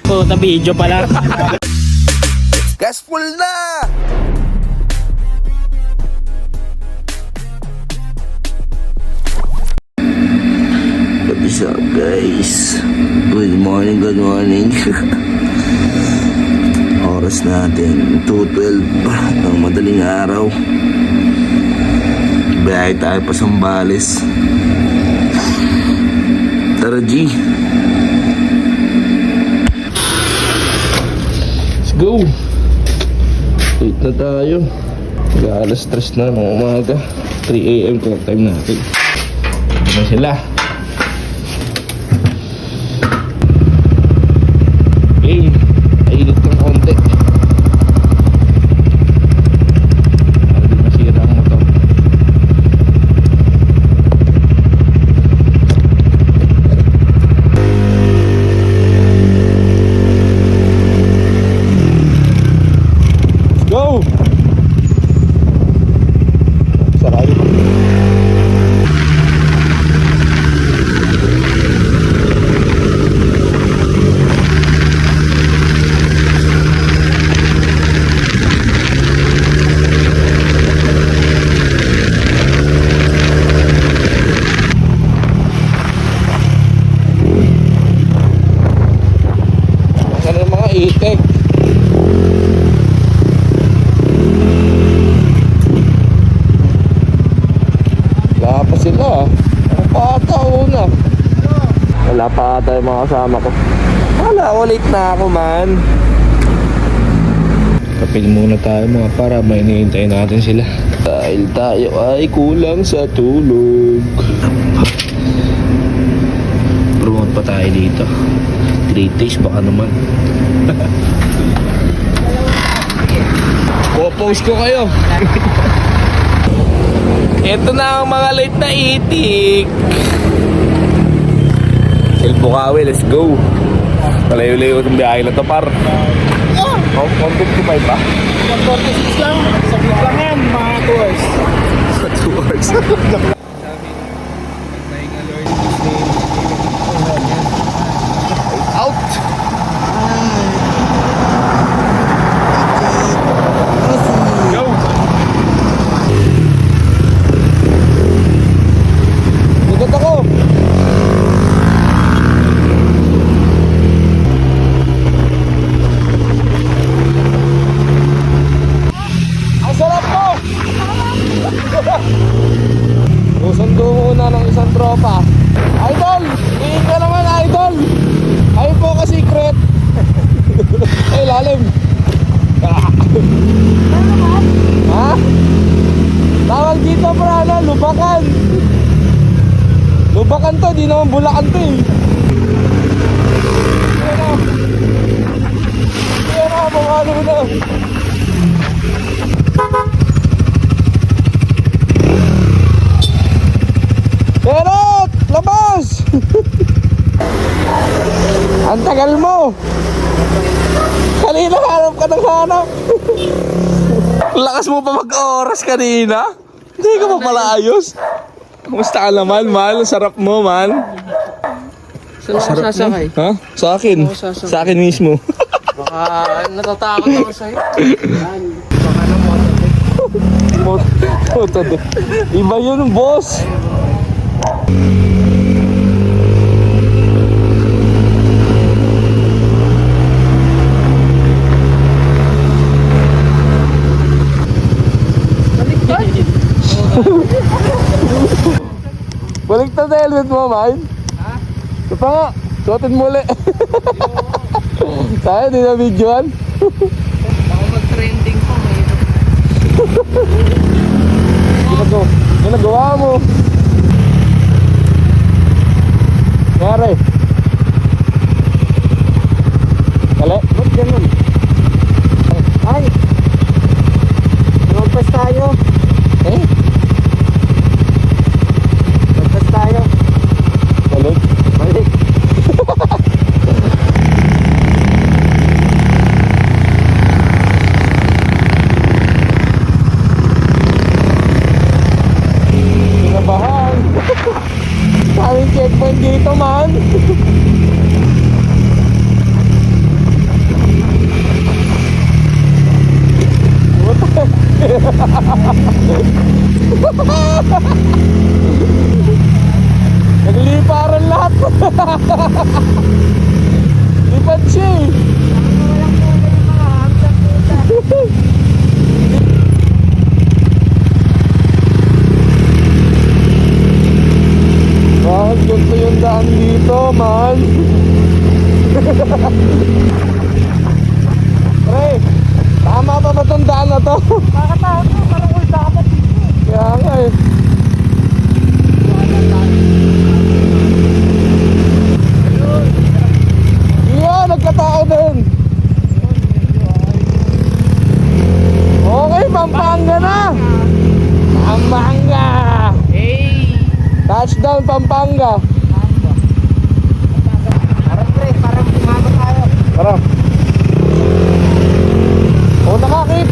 Puta, video pala. Gas full na! What's up guys? Good morning, good morning. Oras natin 2:12 ng madaling araw. Biyahe tayo pa Sambales. Tara G. Let's go. Wait na tayo. Alas 3 na ng umaga. 3 AM clock time natin. Ano sila? Okay, mainit ng konti. Para di masira ang motor. Let's go! Sarado pa. Saan yung mga itik? Wala pa sila. Wala pa ata una. Wala pa ata yung mga kasama ko. Wala, ulit na ako man. Kapil muna tayo mga para may hinihintay natin sila. Dahil tayo ay kulang sa tulog. Promote pa tayo dito. 3 days baka naman. Po-post ko kayo. Ito na ang mga late na itik. Silbukawi, let's go. Malayo-layo itong biyahe na to par. 155 ba? 146 lang. Sabit lang yan, mga tours. Sa 2 hours. Out! Go! Bigot ako! Ang sarap po! Susundo muna ng isang tropa. Idol! Tingin ka naman, idol! Ay po ka secret! Ay, lalim! Ha? Tawag dito prano, lubakan! Lubakan to, di naman bulakan to eh! Yan na, pamalo mo na! Perot! Labas! Ang tagal mo! Kanina hanap ka ng hanap! Lakas mo pa mag-oras kanina? Hindi ka pa pala ayos? Kumusta ka naman, man? Sarap mo, man. Saan ako sasakay? Ha? Sa akin. Sa akin mismo. Baka natatakot ako sa'yo. Yan. Baka na Motodeck. Iba yun, boss. Baliktad na helmet mo, man. Ha? Ito pa nga. Suotin mo ulit. Tayo, di na videoan. Baka mag-trending po. Ginagawa mo. Ngari. Kali. Ba't ganun? Ay. Roadpass tayo. Eh? Roadpass tayo. Balik. Balik. Kinabahan. Daming checkpoint dito, man. Nagliparan lahat. Lipad siya eh. Bakit gusto yung daan dito, man? Pre, tama pa ba itong daan na to? Nakakatakot mo, parang all dapat dito. Kaya nga eh. Yeah, nagkatao din. Okay, Pampanga na. Pampanga. Hey! Touchdown, Pampanga. Parang pre, parang bumaba tayo. Tara. O, nakakip.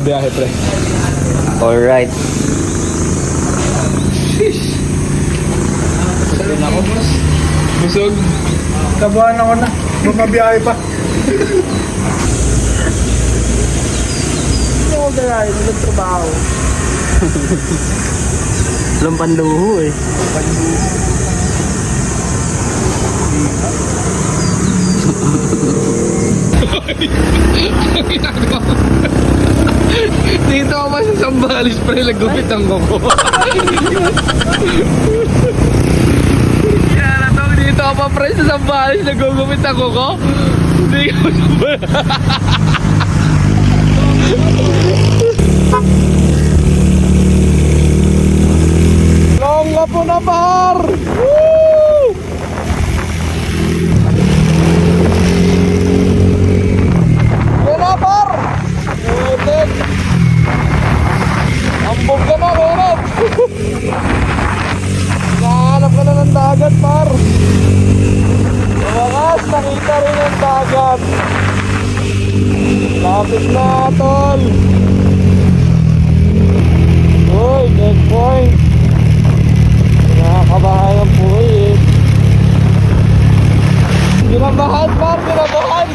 Biyahe pre. Alright. Sabi na ako. Busog. Kabuhan ako na. Bumabiyahe pa. Hindi ako galahin, nagtrabaho. Walang panluho eh. Dito ako sa Sambales pre, nagupit ang kuko. Kaya na to, dito ako pa pre sa Sambales, nagugupit ang kuko. Hindi ko Longga po na par! Woo! Yan na par! Ulit! Ambog ka na, Renat! Nahanap ka na ng dagat, par! Sa wakas, nakita rin ang dagat! Lapit na, tol! Uy, checkpoint! Nakakabahan ang puwit! Ginabahan, par! Ginabahan!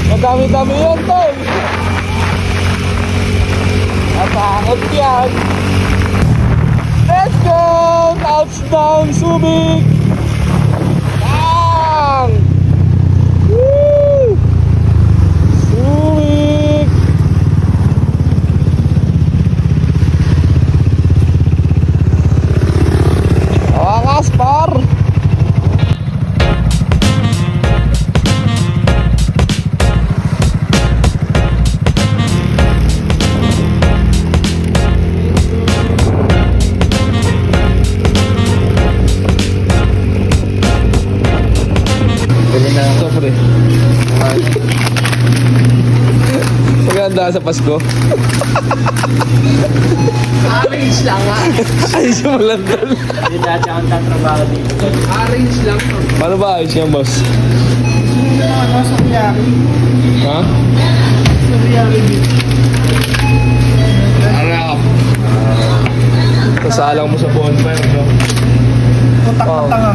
Madami-dami yun, tol! Natakot yan! Let's go! Touchdown, Subic! Bang! Woo! Subic! Wakas, par! Ito, pre. Maganda sa Pasko. Arrange lang ha. Ay, simulan tol. Hindi dati akong tatrabaho dito. Arrange lang. Paano ba ayos yan, boss? Ano sa Kiyaki? Ha? Sa Kiyaki dito. Arap. Kasalang mo sa bonfire, no? Putak Wow. na tanga.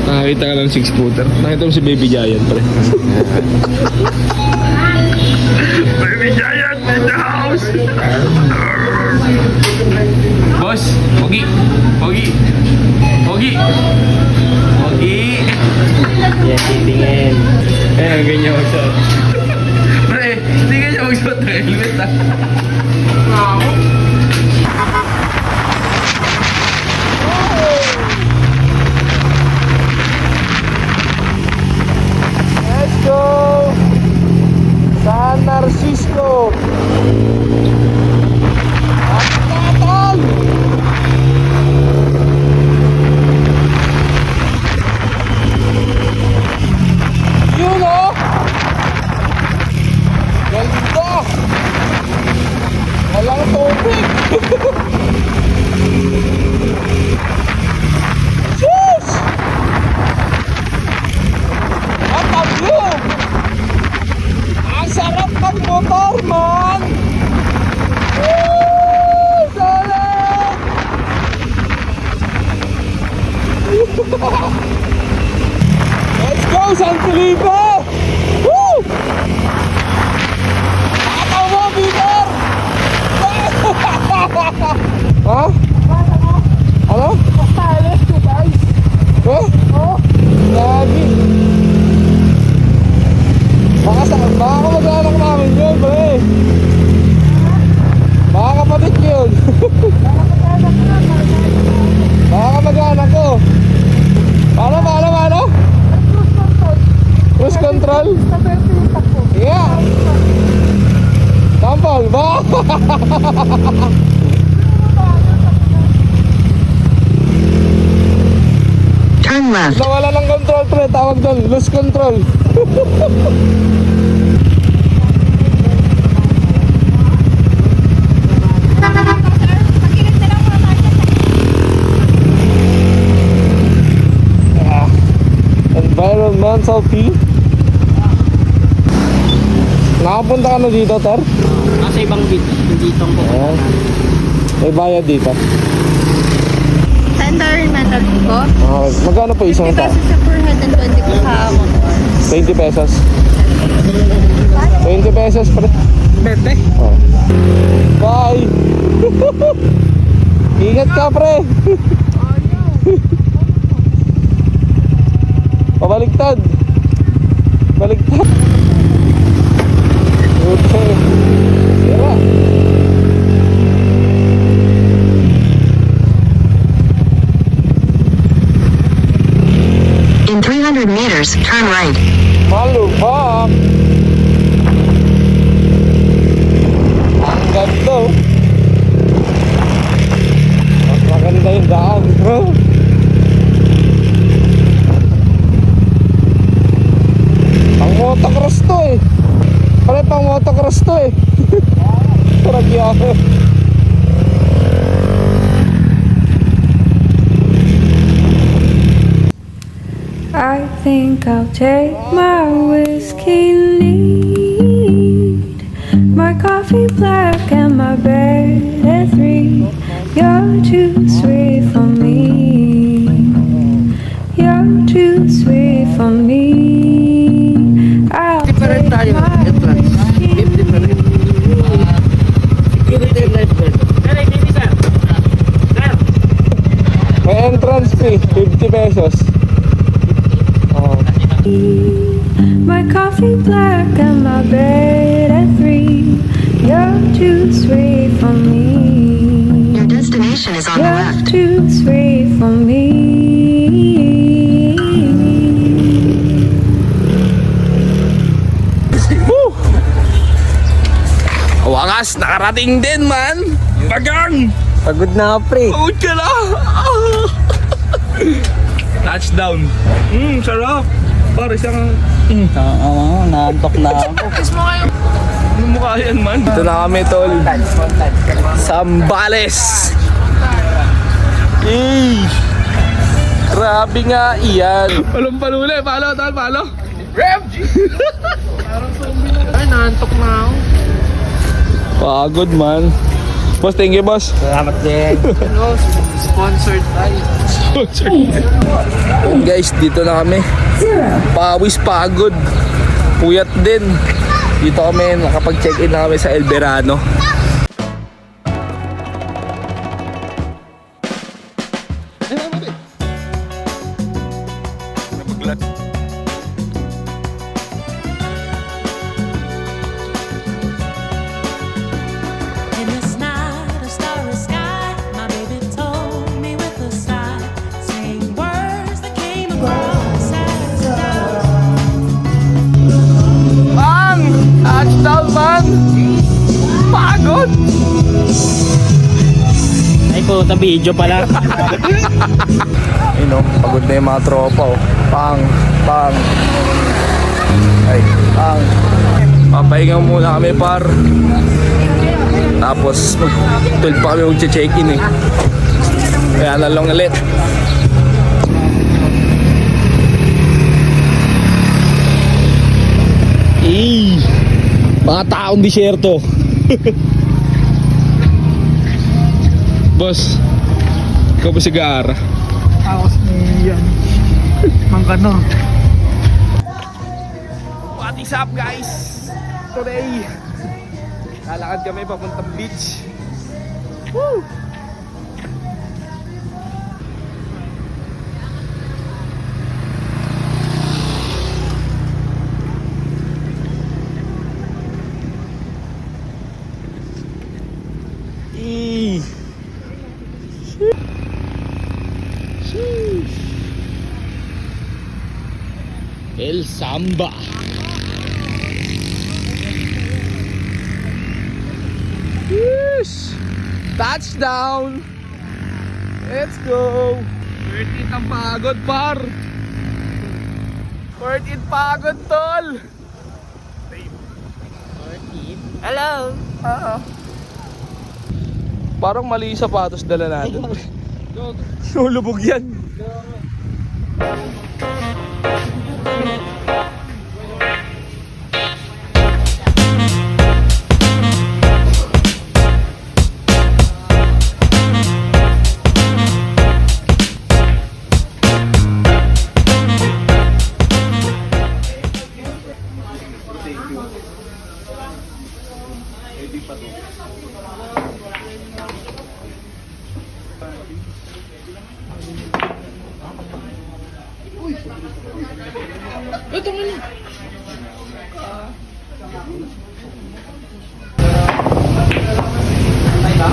Nakakita ka ng 6-footer. Nakita mo si Baby Giant, pre. Baby Giant in the house! Boss, Pogi! Pogi! Pogi! Pogi! Yan, titingin. Eh, ganyan magsuot. Pre, hindi ganyan magsuot ng helmet, ah. Let's go! San Narcisco! At yun o! Ganda! Walang tubig! Jeez! At ang view! Ang sarap ng motor, man! Woo! Sarap! Let's go, San Felipe! Woo! Tataw mo, Peter! Ha? Ano? Pastalis ko, guys. Eh? Oh. Lagi. Baka kamag-anak namin yun, pre. Baka kapatid yun. Baka kamag-anak ko. Paano? Cruise control? Yeah. Tampal ba? Turn left. Nawala ng control, pre. Tawag doon, lose control. Ah, environmental fee. Nakapunta ka na dito, Ter? Nasa ibang beat, hindi itong Oo. May bayad dito. Sa environmental ko, Okay. Magkano po isang 50 tao? pesos sa per head and 20 po sa motor. 20 pesos. 20 pesos, pre. Bete. Oh. Bye! Ingat ka, pre! Pabaliktad! Baliktad! Okay. Sira! In 300 meters, turn right. Malubak! Ang ganda, oh. Mas maganda yung daan, bro. Pang motocross to eh. Pare pang motocross to eh. Tragyahe. I think I'll take my whiskey neat, my coffee black and my bed at 3. You're too sweet for me. You're too sweet for me. I'll Different take tayo, my entrance. whiskey Different. Security lifeguard. May entrance fee, 50 pesos. Oh. My coffee black and my bed at 3. You're too sweet for me. Your destination is on the You're left. too sweet for me. Woo! Wakas, nakarating din, man! Bagang! Pagod na ako, pre. Pagod ka na! Touchdown! Sarap! Para isang... Naantok na ako. Ano mukha yan, man? Ito na kami, tol. Sambales! Eh! Grabe nga iyan! Palong paluli! Palo, tol! Palo! Rev! Ay, naantok na ako. Pagod, man. Boss, thank you, boss. Salamat din. Ano, sponsored tayo. Guys, dito na kami. Pawis, pagod. Puyat din. Dito kami, nakapag-check-in na kami sa El Verano. In this night of starry sky, my baby told me with a sigh, saying words that came across as a doubt. Bang! Touchdown, man! Pagod! Ay po, video pala. You know, pagod na yung mga tropa, oh. Pang, pang. Ay, pang. Papahinga muna kami, par. Tapos, 12 pa kami mag-check-in, eh. Kaya nalong ulit. Mga taong disyerto. Boss, ikaw ba si Gara? Tapos ni yan. Mangkano. What is up, guys? Today, lalakad kami papuntang beach. Woo! El Samba. Yes! Touchdown! Let's go! Worth it ang pagod, par! Worth it pagod, tol! Hello! Parang mali yung sapatos dala natin. Lulubog yan.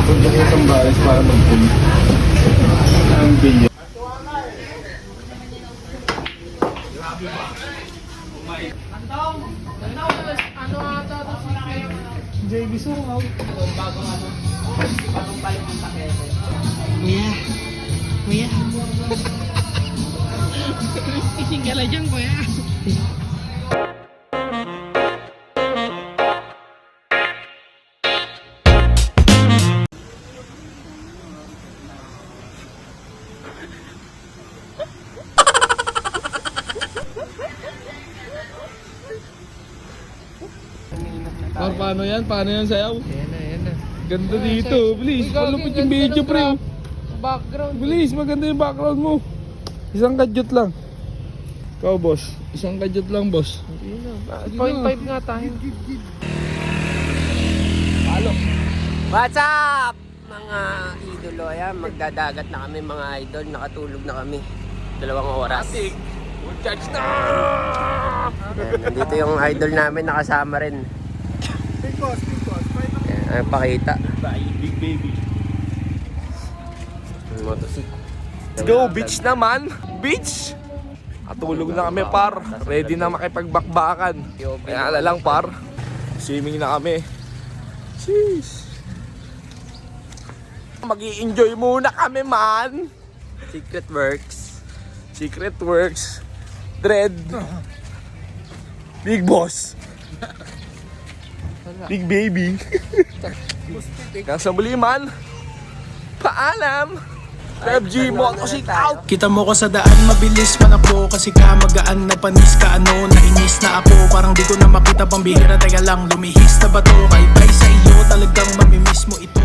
Punta ko sa baris para mag-pull. Ang bilya. JB Sungaw. Kuya. Ising ka lang dyan, kuya. Par, paano yan? Paano yan sayaw? Yan na. Ganda dito, please. Malupit yung video, pre. Background. Please, maganda yung background mo. Isang kadyot lang. Ikaw, boss. Isang kadyot lang, boss. 0.5 nga tayo. What's up? Mga idolo, ayan, magdadagat na kami mga idol. Nakatulog na kami. 2 oras. Charge na! Ayan, nandito yung idol namin, nakasama rin. Ayan, pakita. Big baby. Motosiklo. Let's go, beach naman. Beach! Atulog na kami, par. Ready na makipagbakbakan. Kaya na lang, par. Swimming na kami. Jeez. Mag-i-enjoy muna kami, man. Secret Works. Secret Works. Dread. Big Boss. Big Baby. Hanggang sa muli, man. Paalam. FG Motosikl out. Kita mo ko sa daan, mabilis man ako kasi ka magaan na panis ka ano, nainis na ako. Parang di ko na makita pang bihira, teka lang, lumihis na ba to? Bye bye sa iyo, talagang mamimiss mo ito.